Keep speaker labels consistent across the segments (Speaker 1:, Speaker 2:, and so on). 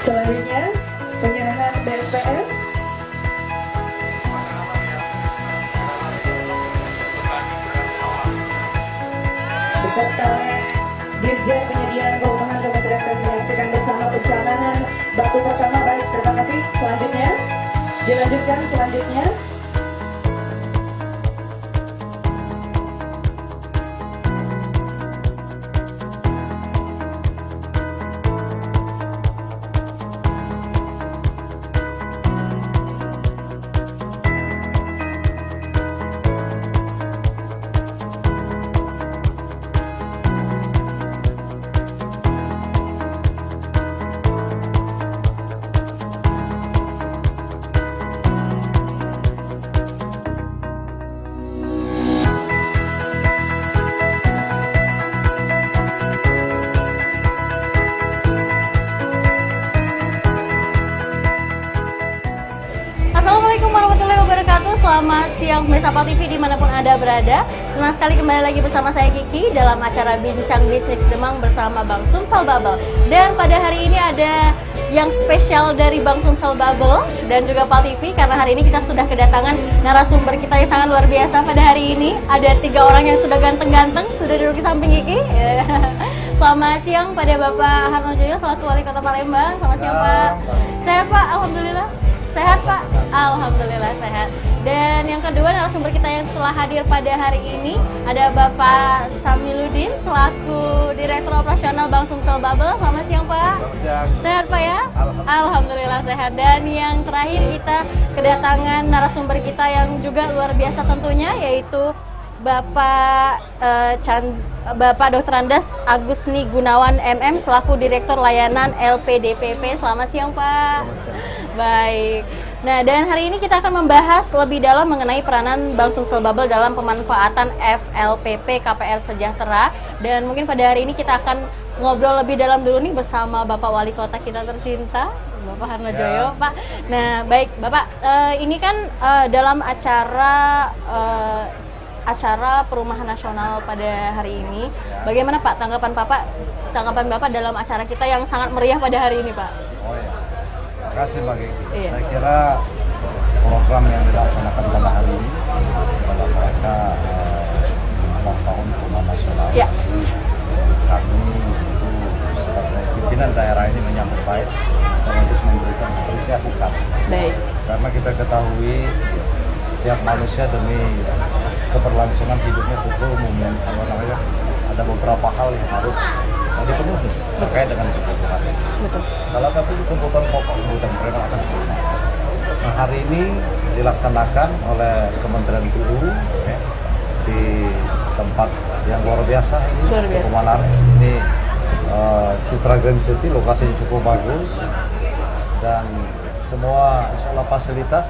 Speaker 1: Selanjutnya, penyerahan BSPS. Beserta Dirjen Penyediaan Perumahan Kementerian akan menyaksikan bersama pencanangan batu pertama. Baik, terima kasih. Selanjutnya, dilanjutkan selanjutnya.
Speaker 2: Assalamualaikum warahmatullahi wabarakatuh. Selamat siang pemirsa Pal TV dimanapun Anda berada. Senang sekali kembali lagi bersama saya Kiki dalam acara Bincang Bisnis Demang bersama Bang Sumsel Bubble. Dan pada hari ini ada yang spesial dari Bang Sumsel Bubble dan juga Pal TV, karena hari ini kita sudah kedatangan narasumber kita yang sangat luar biasa. Pada hari ini ada 3 orang yang sudah ganteng-ganteng, sudah duduk di samping Kiki. Selamat siang pada Bapak Harno Joyo selaku Wali Kota Palembang. Selamat siang Pak. Sehat Pak? Alhamdulillah. Sehat Pak? Alhamdulillah sehat. Dan yang kedua narasumber kita yang telah hadir pada hari ini ada Bapak Samiluddin selaku Direktur Operasional Bang Sumsel Bubble. Selamat siang Pak.
Speaker 3: Selamat siang.
Speaker 2: Sehat Pak ya? Alhamdulillah sehat. Dan yang terakhir kita kedatangan narasumber kita yang juga luar biasa tentunya, yaitu Bapak Dr. Andes Agusni Gunawan MM selaku Direktur Layanan LPDPP. Selamat siang Pak.
Speaker 3: Selamat siang.
Speaker 2: Baik. Nah, dan hari ini kita akan membahas lebih dalam mengenai peranan Bang Sumsel Bubble dalam pemanfaatan FLPP KPR Sejahtera. Dan mungkin pada hari ini kita akan ngobrol lebih dalam dulu nih bersama Bapak Wali Kota kita tercinta, Bapak Harno Joyo, Pak. Nah, baik Bapak, ini kan dalam acara Perumahan Nasional pada hari ini. Bagaimana Pak tanggapan Bapak dalam acara kita yang sangat meriah pada hari ini, Pak?
Speaker 3: Oh ya, terima kasih Mbak Kiki.
Speaker 2: Iya.
Speaker 3: Saya kira program yang dilaksanakan pada hari ini pada mereka ulang tahun Perumahan Nasional.
Speaker 2: Ya.
Speaker 3: Kami itu sebagai pimpinan daerah ini menyambut baik dan harus memberikan apresiasi sekali.
Speaker 2: Baik.
Speaker 3: Karena kita ketahui setiap manusia demi keberlangsungan hidupnya tentu ada beberapa hal yang harus dipenuhi terkait dengan kebutuhan.
Speaker 2: Betul.
Speaker 3: Salah satu kebutuhan pokok kebutuhan mereka akan rumah. Nah, hari ini dilaksanakan oleh Kementerian PU ya, di tempat yang luar biasa ini,
Speaker 2: Luar biasa.
Speaker 3: cukup menarik. Ini Citra Grand City, lokasinya cukup bagus dan semua insya Allah fasilitas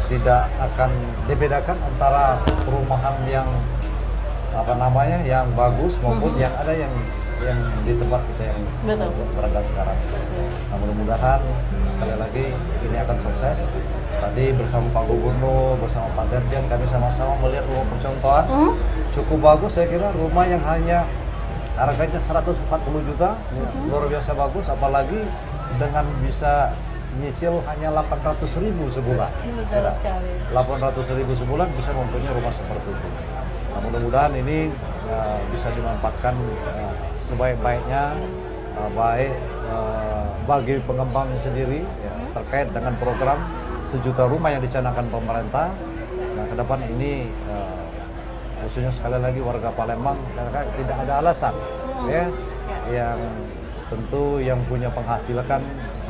Speaker 3: tidak akan dibedakan antara perumahan yang yang bagus maupun yang ada yang di tempat kita yang
Speaker 2: Betul.
Speaker 3: berada sekarang. Nah, mudah-mudahan sekali lagi ini akan sukses. Tadi bersama Pak Gubernur, bersama Pak Dirjen, kami sama-sama melihat rumah percontohan cukup bagus. Saya kira rumah yang hanya harganya 140 juta, luar biasa bagus, apalagi dengan bisa nyicil hanya 800.000 sebulan.
Speaker 2: Betul sekali.
Speaker 3: 800.000 sebulan bisa mempunyai rumah seperti itu. Nah, mudah-mudahan ini bisa dimanfaatkan sebaik-baiknya, baik bagi pengembang sendiri ya, terkait dengan program 1 juta rumah yang dicanangkan pemerintah. Nah, ke depan ini khususnya sekali lagi warga Palembang tidak ada alasan ya yang tentu yang punya penghasilan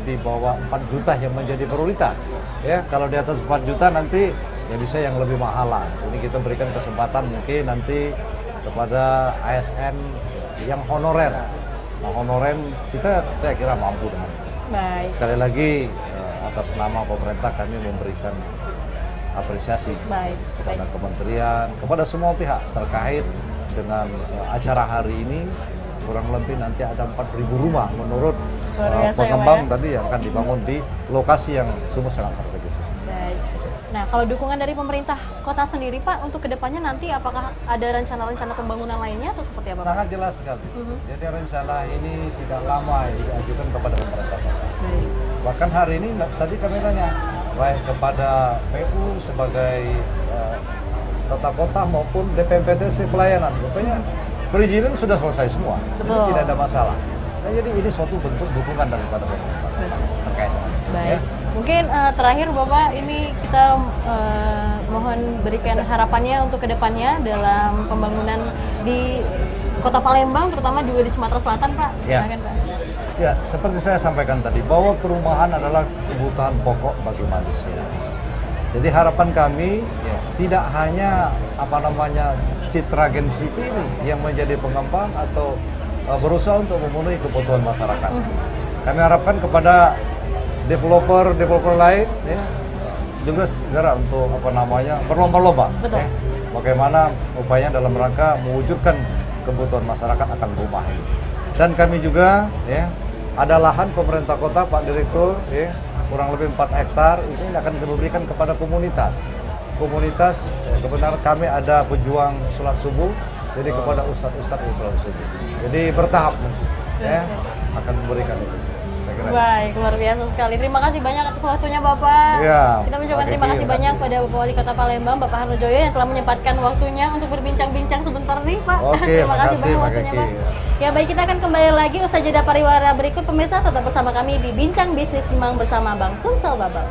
Speaker 3: di bawah 4 juta yang menjadi prioritas ya. Kalau di atas 4 juta nanti ya bisa yang lebih mahalan. Ini kita berikan kesempatan mungkin nanti kepada ASN yang honorer. Nah, honorer kita saya kira mampu dengan itu.
Speaker 2: Baik.
Speaker 3: Sekali lagi atas nama pemerintah kami memberikan apresiasi
Speaker 2: Baik.
Speaker 3: kepada kementerian, kepada semua pihak terkait dengan acara hari ini. Kurang lebih nanti ada 4.000 rumah menurut
Speaker 2: Luar biasa ya,
Speaker 3: pengembang
Speaker 2: Pak, ya?
Speaker 3: tadi yang akan dibangun di lokasi yang sungguh sangat strategis.
Speaker 2: Baik. Nah, kalau dukungan dari pemerintah kota sendiri, Pak, untuk kedepannya nanti apakah ada rencana-rencana pembangunan lainnya atau seperti apa, Pak?
Speaker 3: Sangat jelas sekali. Jadi rencana ini tidak lama diajukan kepada pemerintah kota.
Speaker 2: Baik.
Speaker 3: Bahkan hari ini tadi kami tanya baik kepada PU sebagai tata kota maupun DPMPTSP pelayanan, rupanya perizinan sudah selesai semua, jadi tidak ada masalah. Nah, jadi ini suatu bentuk dukungan daripada pemerintah terkait.
Speaker 2: Baik.
Speaker 3: Ya.
Speaker 2: Mungkin terakhir Bapak, ini kita mohon berikan harapannya untuk kedepannya dalam pembangunan di Kota Palembang, terutama juga di Sumatera Selatan, Pak.
Speaker 3: Ya.
Speaker 2: Silakan, Pak.
Speaker 3: Ya, seperti saya sampaikan tadi, bahwa perumahan adalah kebutuhan pokok bagi manusia. Jadi harapan kami tidak hanya citra Gen City ini yang menjadi pengembang atau berusaha untuk memenuhi kebutuhan masyarakat. Kami harapkan kepada developer lain juga segera untuk berlomba-lomba. Bagaimana upaya dalam rangka mewujudkan kebutuhan masyarakat akan rumah ini. Dan kami juga ada lahan pemerintah kota, Pak Direktur, kurang lebih 4 hektar ini akan diberikan kepada komunitas. Kebetulan kami ada pejuang sholat subuh, jadi kepada ustadz sholat subuh. Jadi bertahap akan memberikan itu.
Speaker 2: Baik, luar biasa sekali. Terima kasih banyak atas waktunya Bapak.
Speaker 3: Ya,
Speaker 2: kita mengucapkan terima kasih banyak pada Bapak Wali Kota Palembang, Bapak Harno Joyo, yang telah menyempatkan waktunya untuk berbincang-bincang sebentar nih, Pak. Terima kasih banyak waktunya, Pak. Ya baik, kita akan kembali lagi usai jeda pariwara berikut. Pemirsa, tetap bersama kami di Bincang Bisnis Demang bersama Bang Sumsel Babal.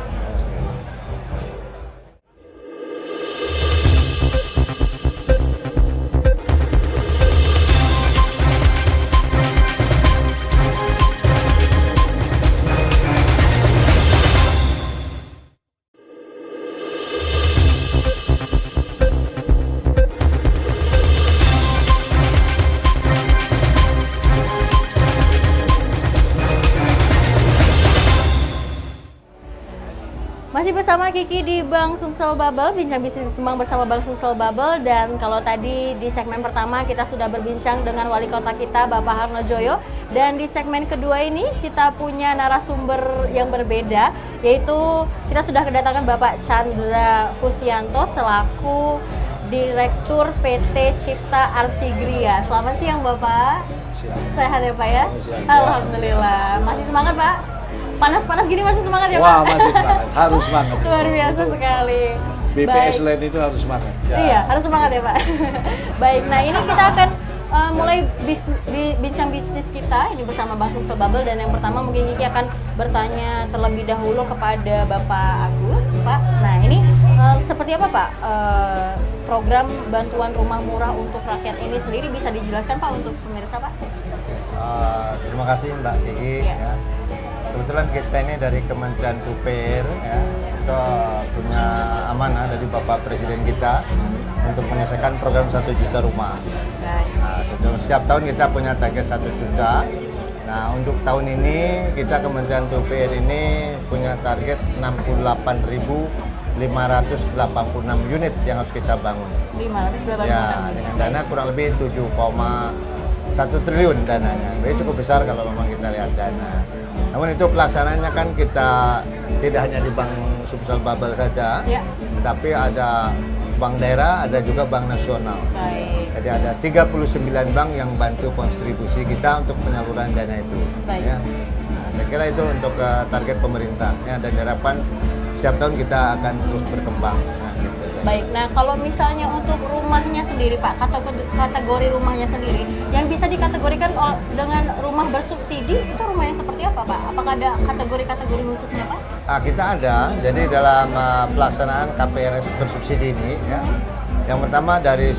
Speaker 2: Masih bersama Kiki di Bang Sumsel Babal, Bincang Bisnis Demang bersama Bang Sumsel Babal. Dan kalau tadi di segmen pertama kita sudah berbincang dengan wali kota kita, Bapak Harno Joyo. Dan di segmen kedua ini kita punya narasumber yang berbeda, yaitu kita sudah kedatangan Bapak Chandra Husyanto selaku Direktur PT Cipta Arsigria. Selamat siang Bapak.
Speaker 3: Siang.
Speaker 2: Sehat ya Pak ya?
Speaker 3: Siang.
Speaker 2: Alhamdulillah. Masih semangat Pak? Panas-panas gini masih semangat ya Pak?
Speaker 3: Wah, masih semangat. Harus semangat.
Speaker 2: Luar biasa sekali.
Speaker 3: BPS lain itu harus semangat. Ya.
Speaker 2: Iya, harus semangat ya Pak. Baik, nah ini kita akan mulai bincang bisnis kita ini bersama Bang Sumsel Babal. Dan yang pertama mungkin Kiki akan bertanya terlebih dahulu kepada Bapak Agus, Pak. Nah ini seperti apa Pak program bantuan rumah murah untuk rakyat ini sendiri, bisa dijelaskan Pak untuk pemirsa Pak?
Speaker 4: Terima kasih Mbak Kiki.
Speaker 2: Ya.
Speaker 4: Kebetulan kita ini dari Kementerian PUPR kita punya amanah dari Bapak Presiden kita untuk menyelesaikan program 1 juta rumah. Nah, setiap tahun kita punya target 1 juta. Nah, untuk tahun ini kita Kementerian PUPR ini punya target 68.586 unit yang harus kita bangun.
Speaker 2: 586
Speaker 4: ya, dengan dana kurang lebih 7,1 triliun dananya. Jadi cukup besar kalau memang kita lihat dana. Namun itu pelaksanaannya kan kita tidak hanya di Bank Sumsel Babal saja, tapi ada bank daerah, ada juga bank nasional.
Speaker 2: Baik.
Speaker 4: Jadi ada 39 bank yang bantu kontribusi kita untuk penyaluran dana itu. Ya. Nah, saya kira itu untuk target pemerintah ya, dan diharapkan setiap tahun kita akan terus berkembang. Nah, gitu.
Speaker 2: Baik, nah kalau misalnya untuk rumahnya sendiri Pak, kategori rumahnya sendiri yang bisa dikategorikan dengan rumah bersubsidi, itu rumah yang seperti apa Pak? Apakah ada kategori-kategori khususnya Pak?
Speaker 4: Kita ada, jadi dalam pelaksanaan KPRS bersubsidi ini ya, yang pertama dari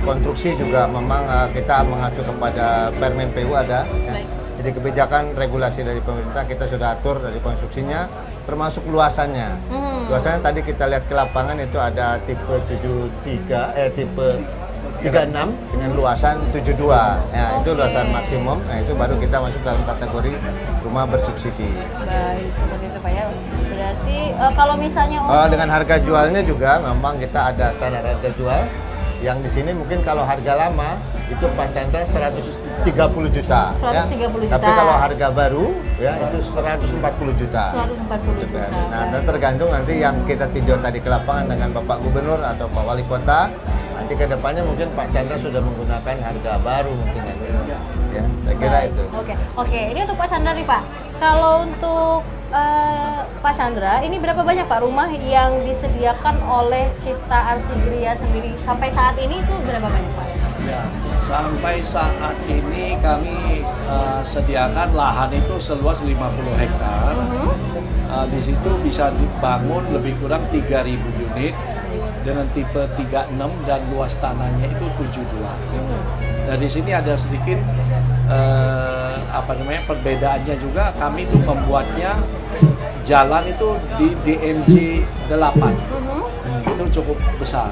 Speaker 4: konstruksi juga memang kita mengacu kepada Permen PU ada ya. Jadi kebijakan regulasi dari pemerintah kita sudah atur dari konstruksinya, termasuk luasannya. Luasannya tadi kita lihat ke lapangan itu ada tipe 73, tipe 36 dengan luasan 72. Ya, itu luasan maksimum. Nah, itu baru kita masuk dalam kategori rumah bersubsidi.
Speaker 2: Baik, seperti itu Pak ya. Berarti kalau misalnya untuk
Speaker 4: dengan harga jualnya juga memang kita ada standar harga jual. Yang di sini mungkin kalau harga lama itu Pak Chandra 130 juta.
Speaker 2: 130
Speaker 4: ya.
Speaker 2: juta.
Speaker 4: Tapi kalau harga baru ya itu 140 juta.
Speaker 2: 140 juta.
Speaker 4: Nah, dan tergantung nanti yang kita tinjau tadi ke lapangan dengan Bapak Gubernur atau Pak Wali Kota. Nanti ke depannya mungkin Pak Chandra sudah menggunakan harga baru mungkin ya. Saya kira itu.
Speaker 2: Oke, ini untuk Pak Chandra nih Pak. Kalau untuk Pak Chandra, ini berapa banyak Pak rumah yang disediakan oleh Cipta Arsigria sendiri sampai saat ini itu berapa banyak Pak?
Speaker 5: Ya, sampai saat ini kami sediakan lahan itu seluas 50 hektar. Di situ bisa dibangun lebih kurang 3.000 unit dengan tipe 36 dan luas tanahnya itu 72. Dan di sini ada sedikit perbedaannya juga, kami itu membuatnya jalan itu di DMJ 8. Itu cukup besar.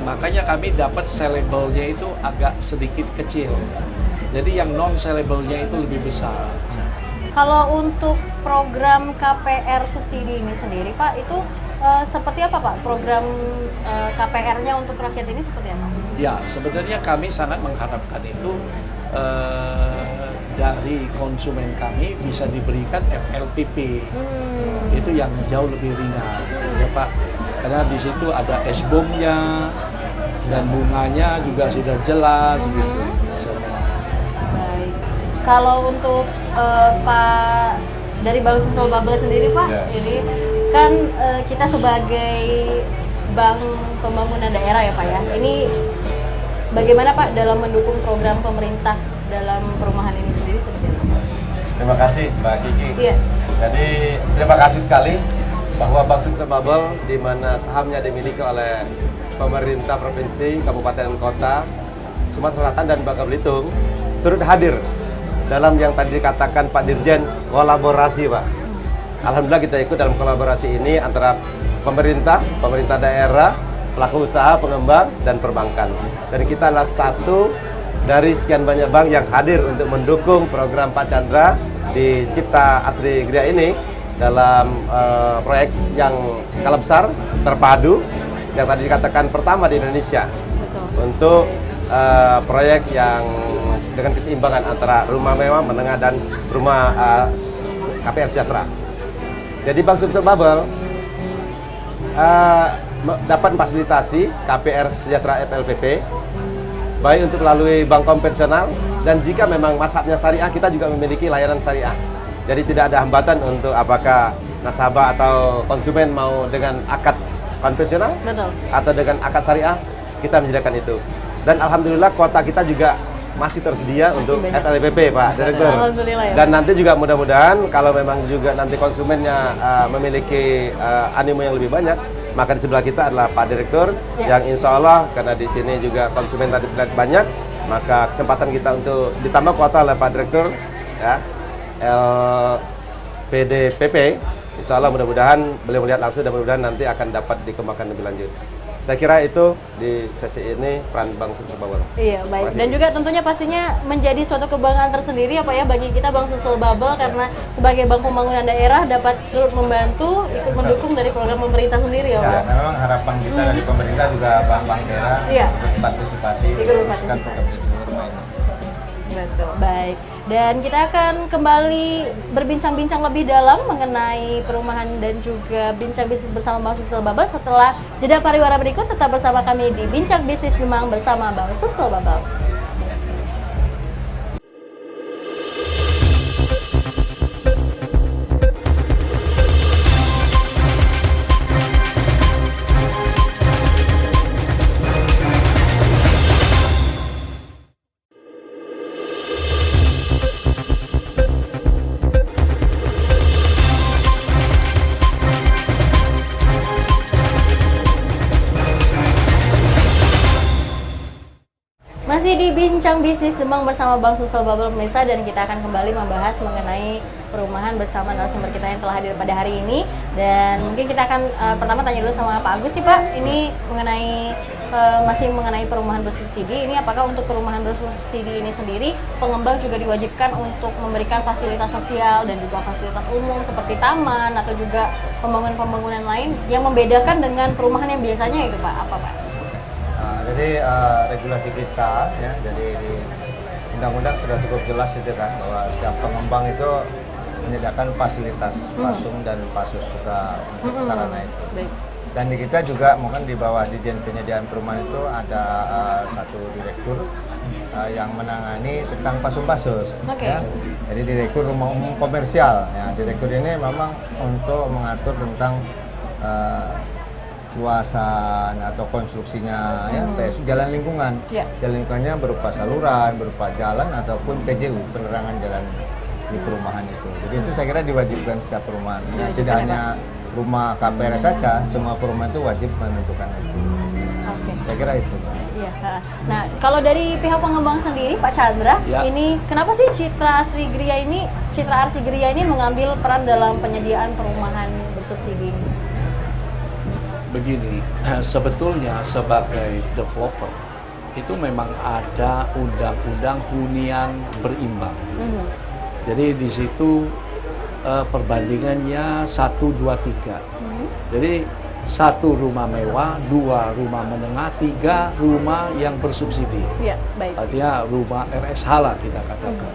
Speaker 5: Makanya kami dapat sellable-nya itu agak sedikit kecil. Jadi yang non-sellable-nya itu lebih besar.
Speaker 2: Kalau untuk program KPR subsidi ini sendiri Pak, itu seperti apa Pak? Program KPR-nya untuk rakyat ini seperti apa?
Speaker 5: Ya, sebenarnya kami sangat mengharapkan itu dari konsumen kami bisa diberikan FLPP. Itu yang jauh lebih ringan, ya Pak. Karena di situ ada SBOM-nya dan bunganya juga sudah jelas gitu.
Speaker 2: Baik. Kalau untuk Pak dari Bank Sumsel Bubble sendiri Pak, ini kan kita sebagai bank pembangunan daerah ya Pak ya. Ini bagaimana Pak dalam mendukung program pemerintah dalam perumahan ini sendiri seperti apa?
Speaker 6: Terima kasih Mbak Kiki.
Speaker 2: Iya.
Speaker 6: Jadi terima kasih sekali bahwa Bank Sumsel Bubble di mana sahamnya dimiliki oleh pemerintah provinsi, kabupaten dan kota, Sumatera Selatan dan Bangka Belitung turut hadir dalam yang tadi dikatakan Pak Dirjen, kolaborasi Pak. Alhamdulillah kita ikut dalam kolaborasi ini antara pemerintah daerah, pelaku usaha, pengembang, dan perbankan. Dan kita adalah satu dari sekian banyak bank yang hadir untuk mendukung program Pak Chandra di Cipta Arsigria ini dalam proyek yang skala besar, terpadu, yang tadi dikatakan pertama di Indonesia. Untuk proyek yang dengan keseimbangan antara rumah mewah, menengah, dan rumah KPR sejahtera. Jadi Bank Sumsel Bubble dapat memfasilitasi KPR sejahtera FLPP, baik untuk melalui bank konvensional, dan jika memang mazhabnya syariah, kita juga memiliki layanan syariah. Jadi tidak ada hambatan untuk apakah nasabah atau konsumen mau dengan akad konvensional atau dengan akad syariah, kita menyediakan itu. Dan alhamdulillah kuota kita juga masih tersedia untuk FLPP Pak Direktur.
Speaker 2: Alhamdulillah ya.
Speaker 6: Dan nanti juga mudah-mudahan kalau memang juga nanti konsumennya memiliki animo yang lebih banyak, maka di sebelah kita adalah Pak Direktur yang insya Allah karena di sini juga konsumen tadi terlihat banyak, maka kesempatan kita untuk ditambah kuota oleh Pak Direktur ya, LPDPP, insya Allah mudah-mudahan beliau melihat langsung dan mudah-mudahan nanti akan dapat dikembangkan lebih lanjut. Saya kira itu di sesi ini peran Bank Sumsel Bubble.
Speaker 2: Iya, baik. Dan juga tentunya pastinya menjadi suatu kebanggaan tersendiri ya Pak ya bagi kita Bank Sumsel Bubble karena sebagai bank pembangunan daerah dapat turut membantu, ikut mendukung dari program pemerintah sendiri ya Pak.
Speaker 4: Ya, memang harapan kita dari pemerintah juga bank-bank daerah ikut partisipasi
Speaker 2: Ikut
Speaker 4: rumah ini.
Speaker 2: Betul, baik. Dan kita akan kembali berbincang-bincang lebih dalam mengenai perumahan dan juga bincang bisnis bersama Bank Sumsel Bubble setelah jeda pariwara berikut. Tetap bersama kami di Bincang Bisnis Demang bersama Bank Sumsel Bubble. Masih di Bincang Bisnis Demang bersama Bank Sumsel Bubble pemirsa, dan kita akan kembali membahas mengenai perumahan bersama narasumber kita yang telah hadir pada hari ini. Dan mungkin kita akan pertama tanya dulu sama Pak Agus nih Pak, ini mengenai masih mengenai perumahan bersubsidi. Ini apakah untuk perumahan bersubsidi ini sendiri pengembang juga diwajibkan untuk memberikan fasilitas sosial dan juga fasilitas umum seperti taman atau juga pembangunan-pembangunan lain yang membedakan dengan perumahan yang biasanya itu Pak? Apa Pak?
Speaker 4: Jadi regulasi kita ya, jadi di undang-undang sudah cukup jelas itu kan bahwa setiap pengembang itu menyediakan fasilitas pasum dan pasus juga untuk sarana itu.
Speaker 2: Baik.
Speaker 4: Dan di kita juga mungkin di bawah Dirjen Penyediaan Perumahan itu ada satu direktur yang menangani tentang pasus-pasus.
Speaker 2: Oke.
Speaker 4: Ya. Jadi direktur rumah umum komersial. Ya, direktur ini memang untuk mengatur tentang luasan atau konstruksinya, ya, kayak jalan lingkungan.
Speaker 2: Ya.
Speaker 4: Jalan lingkungannya berupa saluran, berupa jalan ataupun PJU, penerangan jalan di perumahan itu. Jadi itu saya kira diwajibkan setiap perumahan. Ya,
Speaker 2: Diwajibkan,
Speaker 4: tidak
Speaker 2: ya,
Speaker 4: hanya rumah KPRS saja, semua perumahan itu wajib menentukan itu.
Speaker 2: Oke.
Speaker 4: Saya kira itu.
Speaker 2: Iya. Nah, kalau dari pihak pengembang sendiri, Pak Chandra,
Speaker 5: Ya.
Speaker 2: ini kenapa sih Citra Asri Gria ini mengambil peran dalam penyediaan perumahan bersubsidi ini?
Speaker 5: Begini, sebetulnya sebagai developer itu memang ada undang-undang hunian berimbang. Jadi di situ perbandingannya 1-2-3. Jadi 1 rumah mewah, 2 rumah menengah, 3 rumah yang bersubsidi.
Speaker 2: Iya, baik.
Speaker 5: Artinya rumah RSH lah kita katakan.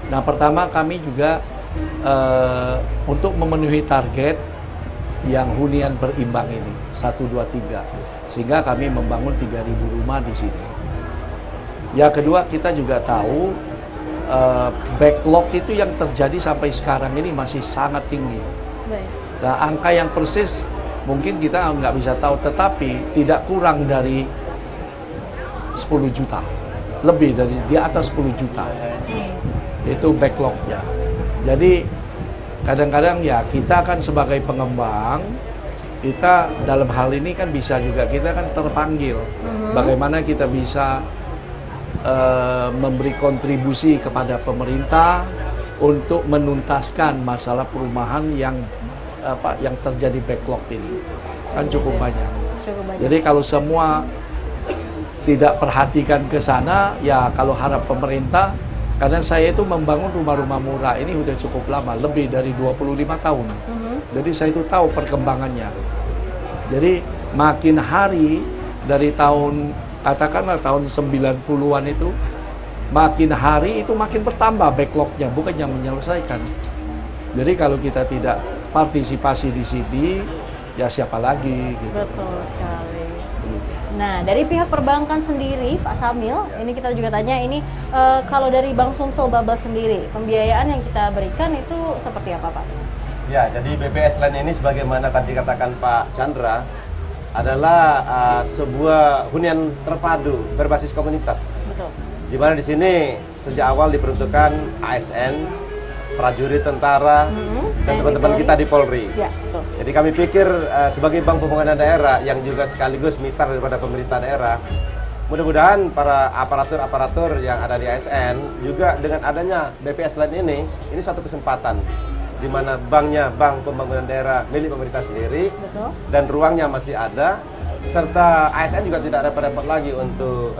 Speaker 5: Nah, pertama kami juga untuk memenuhi target yang hunian berimbang ini 1-2-3, sehingga kami membangun 3.000 rumah di sini. Yang kedua, kita juga tahu backlog itu yang terjadi sampai sekarang ini masih sangat tinggi.
Speaker 2: Baik.
Speaker 5: Nah, angka yang persis mungkin kita nggak bisa tahu, tetapi tidak kurang dari 10 juta, lebih dari di atas 10 juta. Itu backlognya. Jadi kadang-kadang ya kita kan sebagai pengembang, kita dalam hal ini kan bisa juga, kita kan terpanggil bagaimana kita bisa memberi kontribusi kepada pemerintah untuk menuntaskan masalah perumahan yang terjadi backlog ini. Kan cukup banyak. Jadi kalau semua tidak perhatikan ke sana, ya kalau harap pemerintah, karena saya itu membangun rumah-rumah murah ini udah cukup lama, lebih dari 25 tahun. Jadi saya itu tahu perkembangannya. Jadi makin hari dari tahun, katakanlah tahun 90-an itu, makin hari itu makin bertambah backlognya, bukan yang menyelesaikan. Jadi kalau kita tidak partisipasi di sini, ya siapa lagi gitu.
Speaker 2: Betul sekali. Nah, dari pihak perbankan sendiri, Pak Samil, ini kita juga tanya ini, kalau dari Bank Sumsel Babel sendiri, pembiayaan yang kita berikan itu seperti apa, Pak?
Speaker 6: Ya, jadi BPS Land ini sebagaimana tadi katakan Pak Chandra, adalah sebuah hunian terpadu berbasis komunitas.
Speaker 2: Betul.
Speaker 6: Di mana di sini sejak awal diperuntukkan ASN, prajurit tentara, dan teman-teman kita di Polri.
Speaker 2: Ya, betul.
Speaker 6: Jadi kami pikir sebagai Bank Pembangunan Daerah yang juga sekaligus mitra daripada pemerintah daerah, mudah-mudahan para aparatur-aparatur yang ada di ASN juga dengan adanya BPS Land ini suatu kesempatan di mana banknya Bank Pembangunan Daerah milik pemerintah sendiri.
Speaker 2: Betul.
Speaker 6: Dan ruangnya masih ada, serta ASN juga tidak repot-repot lagi untuk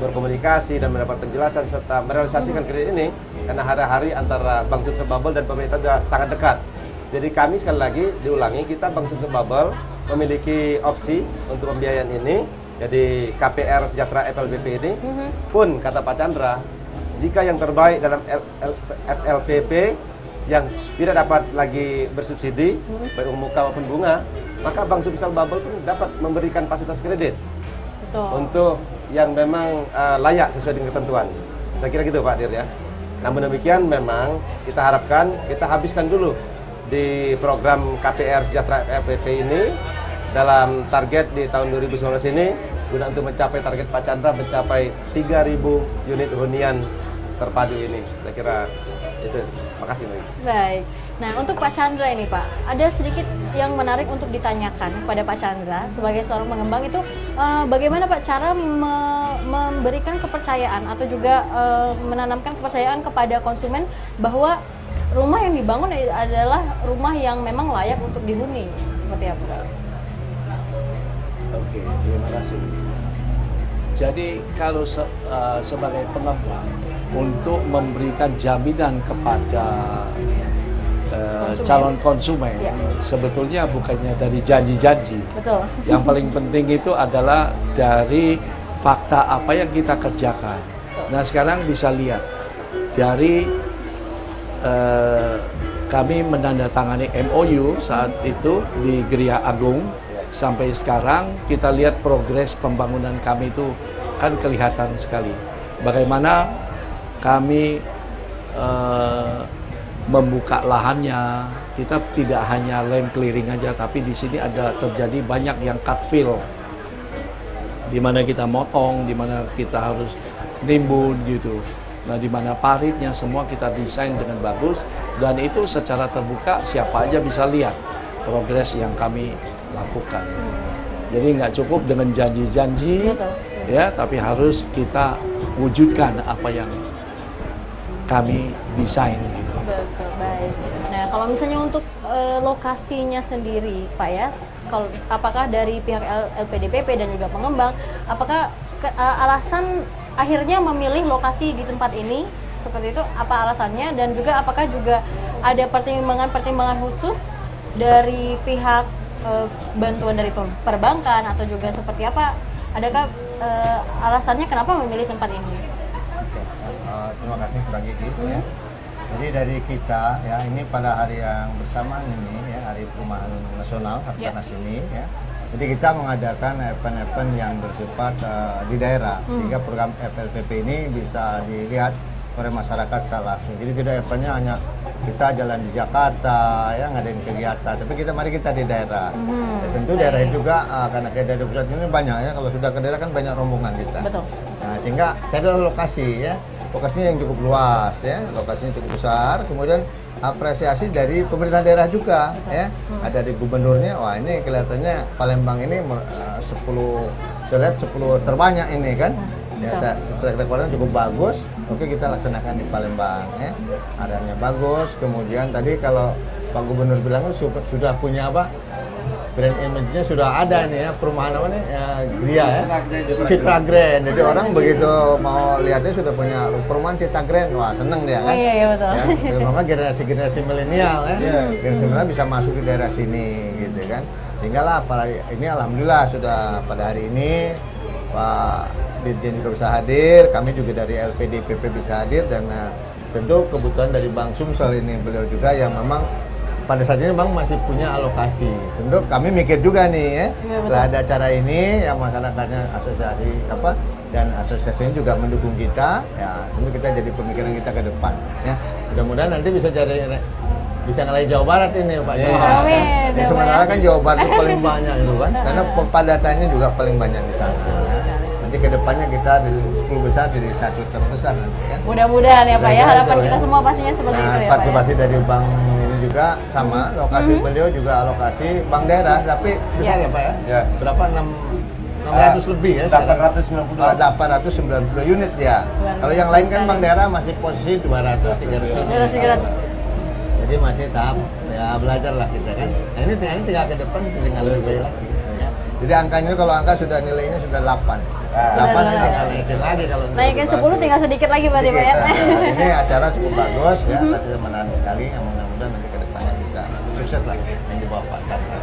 Speaker 6: berkomunikasi dan mendapat penjelasan serta merealisasikan kredit ini, karena hari-hari antara Bank Sumsel Babel dan pemerintah sudah sangat dekat. Jadi kami sekali lagi diulangi, kita Bank Sumsel Babel memiliki opsi untuk pembiayaan ini. Jadi KPR Sejahtera FLBP ini pun kata Pak Chandra, jika yang terbaik dalam FLPP yang tidak dapat lagi bersubsidi, baik muka maupun bunga, maka Bank Sumsel Babel pun dapat memberikan fasilitas kredit.
Speaker 2: Betul.
Speaker 6: Untuk yang memang layak sesuai dengan ketentuan. Saya kira gitu Pak Dir ya. Namun demikian memang kita harapkan kita habiskan dulu di program KPR Sejahtera FLPP ini dalam target di tahun 2019 ini, guna untuk mencapai target Pak Chandra mencapai 3.000 unit hunian terpadu ini. Saya kira itu. Makasih Mbak.
Speaker 2: Baik. Nah, untuk Pak Chandra ini Pak, ada sedikit yang menarik untuk ditanyakan kepada Pak Chandra sebagai seorang pengembang itu, bagaimana Pak cara memberikan kepercayaan atau juga menanamkan kepercayaan kepada konsumen bahwa rumah yang dibangun adalah rumah yang memang layak untuk dihuni, seperti apa Pak?
Speaker 5: Oke, terima kasih. Jadi kalau sebagai pengembang untuk memberikan jaminan kepada calon konsumen,
Speaker 2: ya,
Speaker 5: sebetulnya bukannya dari janji-janji.
Speaker 2: Betul.
Speaker 5: Yang paling penting itu adalah dari fakta apa yang kita kerjakan. Nah sekarang bisa lihat dari kami menandatangani MOU saat itu di Gria Agung, sampai sekarang kita lihat progres pembangunan kami itu kan kelihatan sekali. bagaimana kami membuka lahannya. Kita tidak hanya land clearing aja, tapi di sini ada terjadi banyak yang cut fill, di mana kita motong, di mana kita harus nimbun gitu. Nah, di mana paritnya semua kita desain dengan bagus, dan itu secara terbuka siapa aja bisa lihat progres yang kami lakukan. Jadi nggak cukup dengan janji-janji, ya, tapi harus kita wujudkan apa yang kami desain. Gitu.
Speaker 2: Betul, baik. Nah, kalau misalnya untuk lokasinya sendiri, Pak Yas, apakah dari pihak LPDPP dan juga pengembang, apakah alasan akhirnya memilih lokasi di tempat ini seperti itu, apa alasannya, dan juga apakah juga ada pertimbangan khusus dari pihak bantuan dari perbankan atau juga seperti apa? Adakah alasannya kenapa memilih tempat ini?
Speaker 4: Oke. Terima kasih Mbak Gigi. Ya. Jadi dari kita ya, ini pada hari yang bersamaan ini ya, Hari Perumahan Nasional Hartanas ini ya. Jadi kita mengadakan event-event yang bersifat di daerah, sehingga program FLPP ini bisa dilihat oleh masyarakat secara langsung. Jadi tidak eventnya hanya kita jalan di Jakarta ya, ngadain kegiatan, tapi mari kita di daerah. Ya, tentu daerah juga karena kita dari pusat ini banyak ya, kalau sudah ke daerah kan banyak rombongan kita.
Speaker 2: Betul.
Speaker 4: Nah, sehingga carilah lokasi ya, lokasinya yang cukup luas ya, lokasinya cukup besar, kemudian apresiasi dari pemerintah daerah juga. Ya, ada di gubernurnya, wah ini kelihatannya Palembang ini 10 terbanyak ini kan. Ya, track recordnya cukup bagus. Oke, kita laksanakan di Palembang ya. Adanya bagus. Kemudian tadi kalau Pak Gubernur bilang sudah punya apa? Brand image-nya sudah ada nih ya, perumahan apa nih? Ya, Gria ya. Citra Grand. Jadi orang begitu mau lihatnya sudah punya perumahan Citra Grand, wah seneng dia kan.
Speaker 2: Iya, betul.
Speaker 4: Ya, maka generasi milenial ya. Generasi milenial bisa masuk di daerah sini gitu kan. Tinggallah ini alhamdulillah sudah pada hari ini Pak Dirjen juga bisa hadir, kami juga dari LPDPP bisa hadir, dan tentu kebutuhan dari Bank Sumsel ini beliau juga yang memang pada saat ini Bang masih punya alokasi. Tentu kami mikir juga nih ya, setelah ada acara ini yang masyarakatnya asosiasi apa dan asosiasinya juga mendukung kita, ya tentu kita jadi pemikiran kita ke depan ya. Mudah-mudahan nanti bisa ngalahin Jawa Barat ini Pak.
Speaker 2: Amin.
Speaker 4: Ya, sementara kan Jawa Barat itu paling banyak itu kan, karena padatannya juga paling banyak di sana. Nanti kedepannya kita di 10 besar jadi 1 terbesar nanti kan.
Speaker 2: Mudah-mudahan ya Pak ya, harapan
Speaker 4: itu,
Speaker 2: kita semua pastinya seperti itu ya Pak.
Speaker 4: Partisipasi dari bank ini juga sama, lokasi beliau juga alokasi bank daerah, tapi besar ya Pak ya?
Speaker 6: Ya.
Speaker 4: Berapa? 600 lebih ya? 892 unit ya. Kalau yang lain kan bank daerah masih posisi 200, 300. Jadi masih tahap ya belajar lah kita kan. Nah, ini tinggal ke depan tinggal lebih baik lagi. Ya. Jadi angkanya kalau angka sudah nilainya sudah 8. 8 ini tinggal naikin lagi kalau
Speaker 2: naikin 10 tinggal sedikit lagi Pak ya.
Speaker 4: Ini acara cukup bagus ya, tadi menarik sekali. Yang mudah-mudahan nanti ke depannya bisa sukses lah yang dibawa Pak Chandra.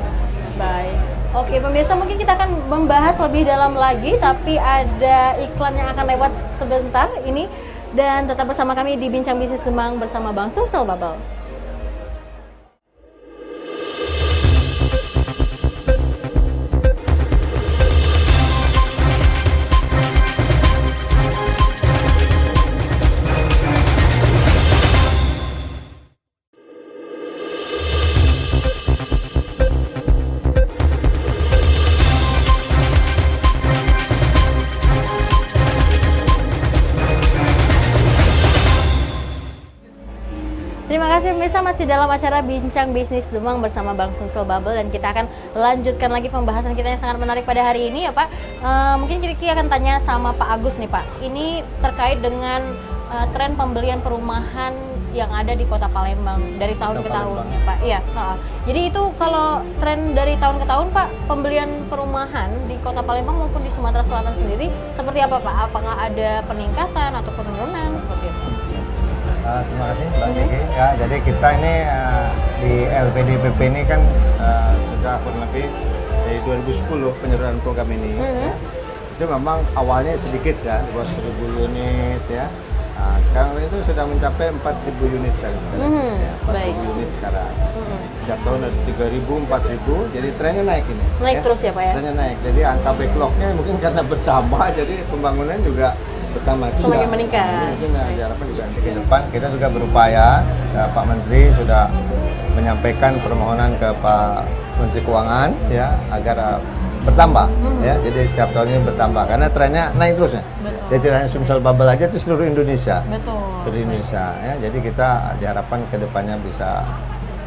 Speaker 2: Baik. Oke pemirsa, mungkin kita akan membahas lebih dalam lagi, tapi ada iklan yang akan lewat sebentar ini, dan tetap bersama kami di Bincang Bisnis Demang bersama Bang Sumsel Bubble. Terima kasih pemirsa, masih dalam acara Bincang Bisnis Demang bersama Bang Sumsel Bubble, dan kita akan lanjutkan lagi pembahasan kita yang sangat menarik pada hari ini ya Pak. Mungkin Kiki akan tanya sama Pak Agus nih Pak. Ini terkait dengan tren pembelian perumahan yang ada di Kota Palembang dari tahun ke tahun ya Pak. Iya. Jadi itu kalau tren dari tahun ke tahun Pak, pembelian perumahan di Kota Palembang maupun di Sumatera Selatan sendiri seperti apa Pak? Apakah ada peningkatan atau penurunan seperti itu?
Speaker 4: Terima kasih Mbak Kiki. Ya, jadi kita ini di LPDPP ini kan sudah kurang lebih dari 2010 penyaluran program ini. Ya. Itu memang awalnya sedikit ya, 2.000 unit ya. Nah, sekarang itu sudah mencapai 4.000 unit kan. Ya, 4.000 unit sekarang. Setiap tahun ada 3.000, 4.000, jadi trennya naik ini.
Speaker 2: Naik ya. Terus ya Pak ya?
Speaker 4: Trennya naik, jadi angka backlognya mungkin karena bertambah, jadi pembangunan juga bertambah.
Speaker 2: Semakin meningkat.
Speaker 4: Mungkin diharapkan juga nanti ke depan kita juga berupaya, Pak Menteri sudah menyampaikan permohonan ke Pak Menteri Keuangan ya agar bertambah ya. Jadi setiap tahun ini bertambah karena trennya naik terus ya.
Speaker 2: Betul.
Speaker 4: Jadi tidak hanya Sumsel Bubble aja, itu seluruh Indonesia.
Speaker 2: Betul.
Speaker 4: Seluruh Indonesia ya. Jadi kita diharapkan ke depannya bisa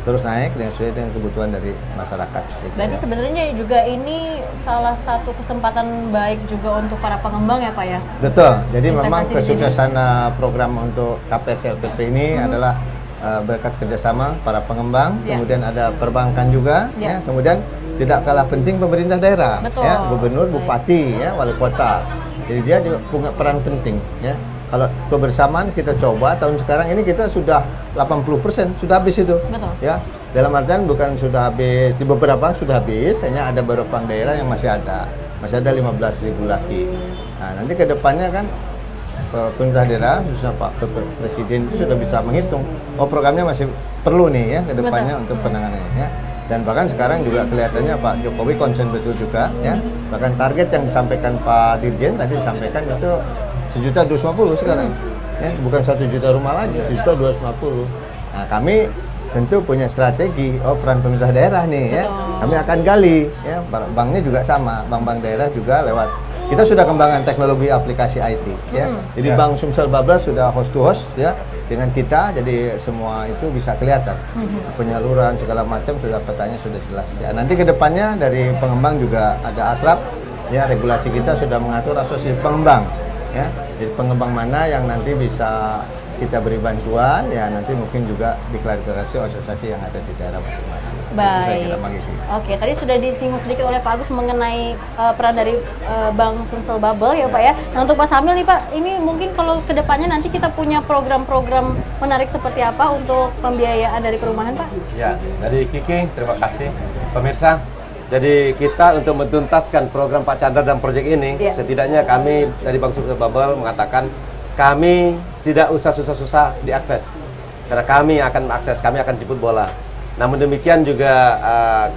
Speaker 4: terus naik dengan sesuai dengan kebutuhan dari masyarakat. Gitu,
Speaker 2: Berarti
Speaker 4: ya.
Speaker 2: sebenarnya juga ini salah satu kesempatan baik juga untuk para pengembang ya Pak ya?
Speaker 4: Betul. Jadi
Speaker 2: Investasi
Speaker 4: memang
Speaker 2: di sini.
Speaker 4: kesuksesan program untuk KPR LPP ini adalah berkat kerjasama para pengembang,
Speaker 2: Ya.
Speaker 4: kemudian ada perbankan juga,
Speaker 2: Ya.
Speaker 4: ya. Kemudian tidak kalah penting pemerintah daerah,
Speaker 2: Betul.
Speaker 4: ya, gubernur,
Speaker 2: Baik.
Speaker 4: bupati, ya, wali kota. Jadi dia juga punya peran penting, ya. Kalau kebersamaan kita coba tahun sekarang ini kita sudah 80% sudah habis itu.
Speaker 2: Betul.
Speaker 4: Ya. Dalam artian bukan sudah habis, di beberapa sudah habis, hanya ada beberapa daerah yang masih ada. Masih ada 15.000 lagi. Nah, nanti ke depannya kan pemerintah daerah, khususnya Pak Presiden itu sudah bisa menghitung, oh programnya masih perlu nih ya ke depannya untuk penanganannya ya. Dan bahkan sekarang juga kelihatannya Pak Jokowi konsen betul juga ya. Bahkan target yang disampaikan Pak Dirjen tadi disampaikan itu 1.250.000 sekarang. Ya, bukan 1 juta rumah lagi, 1.250.000. Nah, kami tentu punya strategi, oh peran pemerintah daerah nih ya. Kami akan gali ya, banknya juga sama, bank-bank daerah juga lewat. Kita sudah kembangkan teknologi aplikasi IT ya. Jadi Bank Sumsel Bubble sudah host to host ya dengan kita, jadi semua itu bisa kelihatan. Penyaluran segala macam sudah petanya sudah jelas. Ya, nanti ke depannya dari pengembang juga ada Asrap ya, regulasi kita sudah mengatur asosiasi pengembang ya. Jadi pengembang mana yang nanti bisa kita beri bantuan ya, nanti mungkin juga diklarifikasi asosiasi yang ada di daerah masing-masing. Itu saya
Speaker 2: Baik.
Speaker 4: kira, Mbak Gigi.
Speaker 2: Oke, tadi sudah disinggung sedikit oleh Pak Agus mengenai peran dari Bank Sumsel Bubble ya Pak ya. Nah untuk Pak Samil nih Pak, ini mungkin kalau kedepannya nanti kita punya program-program menarik seperti apa untuk pembiayaan dari perumahan Pak?
Speaker 6: Ya, dari Kiki, terima kasih. Pemirsa, jadi kita untuk mentuntaskan program Pak Chandra dan proyek ini,
Speaker 2: Ya.
Speaker 6: setidaknya kami dari Bank Sumsel Bubble mengatakan kami tidak usah susah-susah diakses. Karena kami akan mengakses, kami akan jemput bola. Namun demikian juga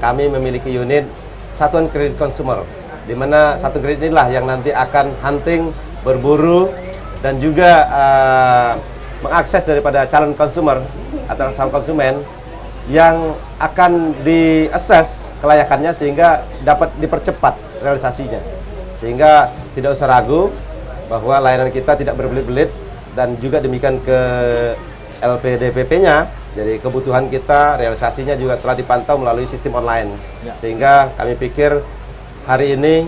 Speaker 6: kami memiliki unit satuan kredit konsumer, di mana satu kredit inilah yang nanti akan hunting, berburu, dan juga mengakses daripada calon konsumer atau calon konsumen yang akan di-assess kelayakannya sehingga dapat dipercepat realisasinya. Sehingga tidak usah ragu bahwa layanan kita tidak berbelit-belit, dan juga demikian ke LPDPP-nya. Jadi kebutuhan kita, realisasinya juga telah dipantau melalui sistem online. Sehingga kami pikir hari ini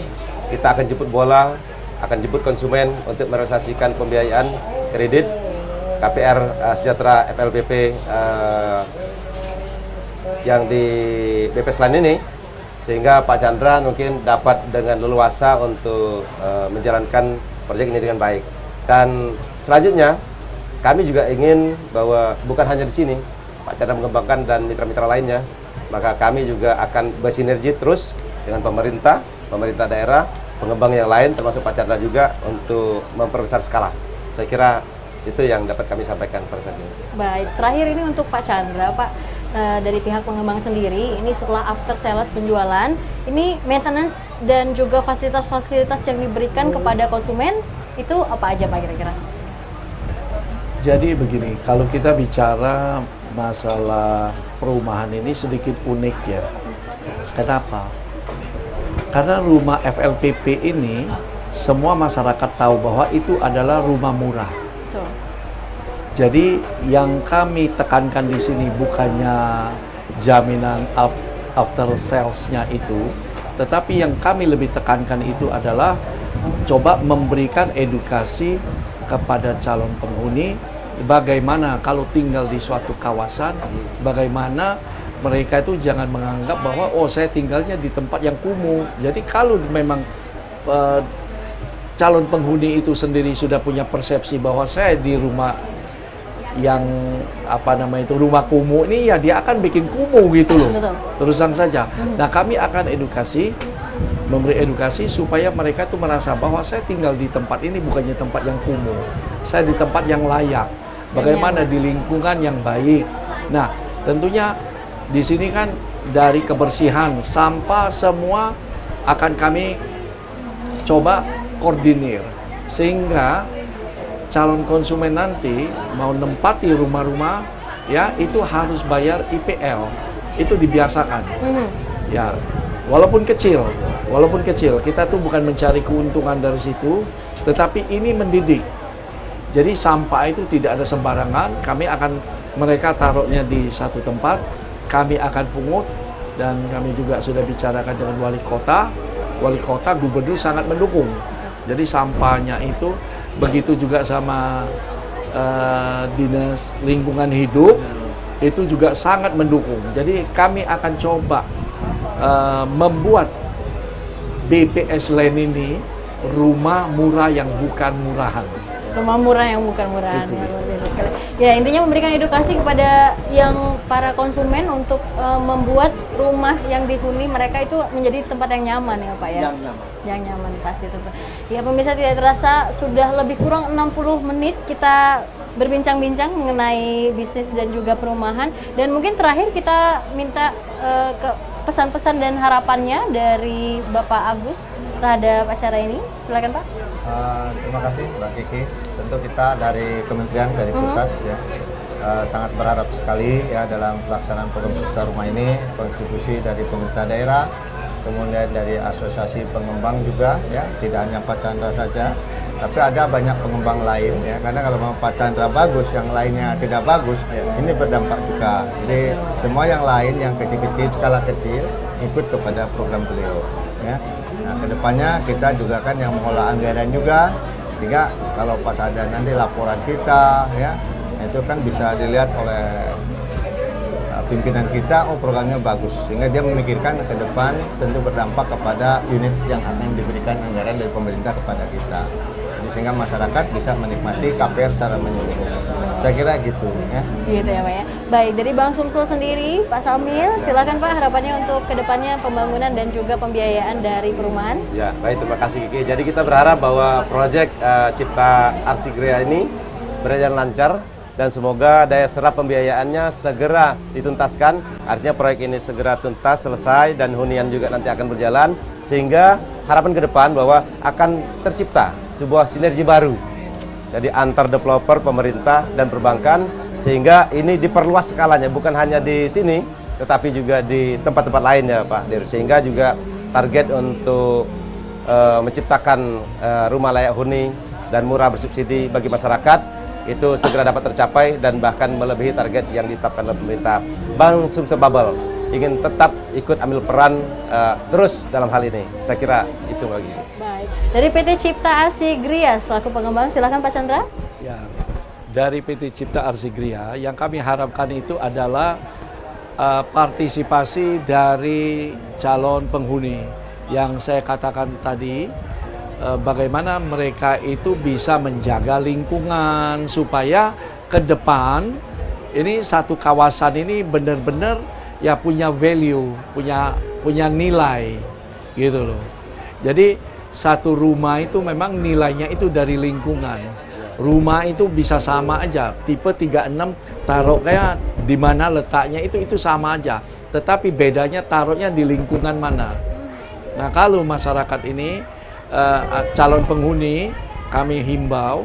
Speaker 6: kita akan jemput bola, akan jemput konsumen untuk merealisasikan pembiayaan kredit KPR Sejahtera FLPP yang di BP Selain ini, sehingga Pak Chandra mungkin dapat dengan leluasa untuk menjalankan proyek ini dengan baik. Dan selanjutnya kami juga ingin bahwa bukan hanya di sini Pak Chandra mengembangkan dan mitra-mitra lainnya, maka kami juga akan bersinergi terus dengan pemerintah daerah, pengembang yang lain termasuk Pak Chandra juga untuk memperbesar skala. Saya kira itu yang dapat kami sampaikan pada saat ini.
Speaker 2: Baik, terakhir ini untuk Pak Chandra Pak, dari pihak pengembang sendiri, ini setelah after sales penjualan, ini maintenance dan juga fasilitas-fasilitas yang diberikan kepada konsumen itu apa aja Pak kira-kira?
Speaker 5: Jadi begini, kalau kita bicara masalah perumahan ini sedikit unik ya. Kenapa? Karena rumah FLPP ini semua masyarakat tahu bahwa itu adalah rumah murah.
Speaker 2: Betul.
Speaker 5: Jadi yang kami tekankan di sini bukannya jaminan after sales-nya itu, tetapi yang kami lebih tekankan itu adalah coba memberikan edukasi kepada calon penghuni bagaimana kalau tinggal di suatu kawasan, bagaimana mereka itu jangan menganggap bahwa oh saya tinggalnya di tempat yang kumuh. Jadi kalau memang calon penghuni itu sendiri sudah punya persepsi bahwa saya di rumah yang rumah kumuh ini, ya dia akan bikin kumuh gitu loh.
Speaker 2: Betul.
Speaker 5: Terus terang saja. Nah kami akan memberi edukasi supaya mereka tuh merasa bahwa saya tinggal di tempat ini bukannya tempat yang kumuh, saya di tempat yang layak, bagaimana di lingkungan yang baik. Nah tentunya di sini kan dari kebersihan, sampah semua akan kami coba koordinir sehingga calon konsumen nanti mau nempati rumah-rumah ya itu harus bayar IPL, itu dibiasakan. Ya, walaupun kecil kita tuh bukan mencari keuntungan dari situ, tetapi ini mendidik. Jadi sampah itu tidak ada sembarangan, mereka taruhnya di satu tempat, kami akan pungut, dan kami juga sudah bicarakan dengan wali kota, gubernur sangat mendukung. Jadi sampahnya itu, begitu juga sama dinas lingkungan hidup, itu juga sangat mendukung. Jadi kami akan coba membuat BPS Land ini rumah murah yang bukan murahan.
Speaker 2: Rumah murah yang bukan murahan, ya, luar biasa sekali. Ya, intinya memberikan edukasi kepada yang para konsumen untuk membuat rumah yang dihuni mereka itu menjadi tempat yang nyaman ya Pak ya. Yang nyaman pasti itu Pak. Ya pemirsa, tidak terasa sudah lebih kurang 60 menit kita berbincang-bincang mengenai bisnis dan juga perumahan, dan mungkin terakhir kita minta ke pesan-pesan dan harapannya dari Bapak Agus terhadap acara ini. Silakan Pak.
Speaker 4: Terima kasih Mbak Kiki. Tentu kita dari kementerian, dari pusat ya, sangat berharap sekali ya dalam pelaksanaan program Cipta Rumah ini, kontribusi dari pemerintah daerah, kemudian dari asosiasi pengembang juga ya, tidak hanya Pak Chandra saja, tapi ada banyak pengembang lain ya, karena kalau mau Pak Chandra bagus, yang lainnya tidak bagus, ini berdampak juga. Jadi semua yang lain yang kecil-kecil, skala kecil ikut kepada program beliau ya. Nah, kedepannya kita juga kan yang mengelola anggaran juga, sehingga kalau pas ada nanti laporan kita ya, itu kan bisa dilihat oleh pimpinan kita, oh programnya bagus, sehingga dia memikirkan ke depan tentu berdampak kepada unit yang akan diberikan anggaran dari pemerintah kepada kita. Jadi sehingga masyarakat bisa menikmati KPR secara menyeluruh. Saya kira gitu ya.
Speaker 2: Gitu ya Pak ya. Baik, dari Bang Sumsul sendiri, Pak Samil, silakan Pak harapannya untuk kedepannya pembangunan dan juga pembiayaan dari perumahan.
Speaker 6: Ya, baik, terima kasih Kiki. Jadi kita berharap bahwa proyek Cipta Arsigria ini berjalan lancar, dan semoga daya serap pembiayaannya segera dituntaskan. Artinya proyek ini segera tuntas, selesai, dan hunian juga nanti akan berjalan, sehingga harapan ke depan bahwa akan tercipta sebuah sinergi baru jadi antar developer, pemerintah, dan perbankan, sehingga ini diperluas skalanya, bukan hanya di sini tetapi juga di tempat-tempat lain ya Pak Dir, sehingga juga target untuk menciptakan rumah layak huni dan murah bersubsidi bagi masyarakat itu segera dapat tercapai, dan bahkan melebihi target yang ditetapkan oleh pemerintah. Bank Sumsel Bubble ingin tetap ikut ambil peran terus dalam hal ini. Saya kira itu lagi.
Speaker 2: Baik. Dari PT Cipta Arsigria selaku pengembang, silakan Pak Chandra.
Speaker 5: Ya, dari PT Cipta Arsigria yang kami harapkan itu adalah partisipasi dari calon penghuni yang saya katakan tadi. Bagaimana mereka itu bisa menjaga lingkungan supaya ke depan ini satu kawasan ini benar-benar ya punya value, punya nilai gitu loh. Jadi satu rumah itu memang nilainya itu dari lingkungan. Rumah itu bisa sama aja, tipe 36 taruh kayak di mana letaknya itu sama aja. Tetapi bedanya taruhnya di lingkungan mana. Nah, kalau masyarakat ini calon penghuni kami himbau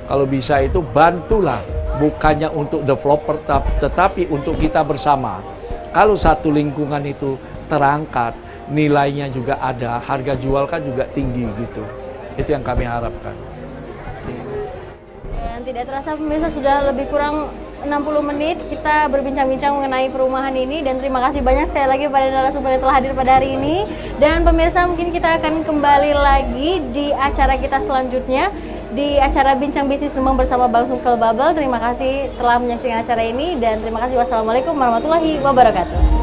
Speaker 5: kalau bisa itu bantulah, bukannya untuk developer tetapi untuk kita bersama. Kalau satu lingkungan itu terangkat, nilainya juga ada, harga jual kan juga tinggi gitu. Itu yang kami harapkan.
Speaker 2: Dan tidak terasa pemirsa sudah lebih kurang 60 menit kita berbincang-bincang mengenai perumahan ini, dan terima kasih banyak sekali lagi pada narasumber yang telah hadir pada hari ini. Dan pemirsa, mungkin kita akan kembali lagi di acara kita selanjutnya, di acara Bincang Bisnis Demang bersama Bank Sumsel Bubble. Terima kasih telah menyaksikan acara ini, dan terima kasih. Wassalamualaikum warahmatullahi wabarakatuh.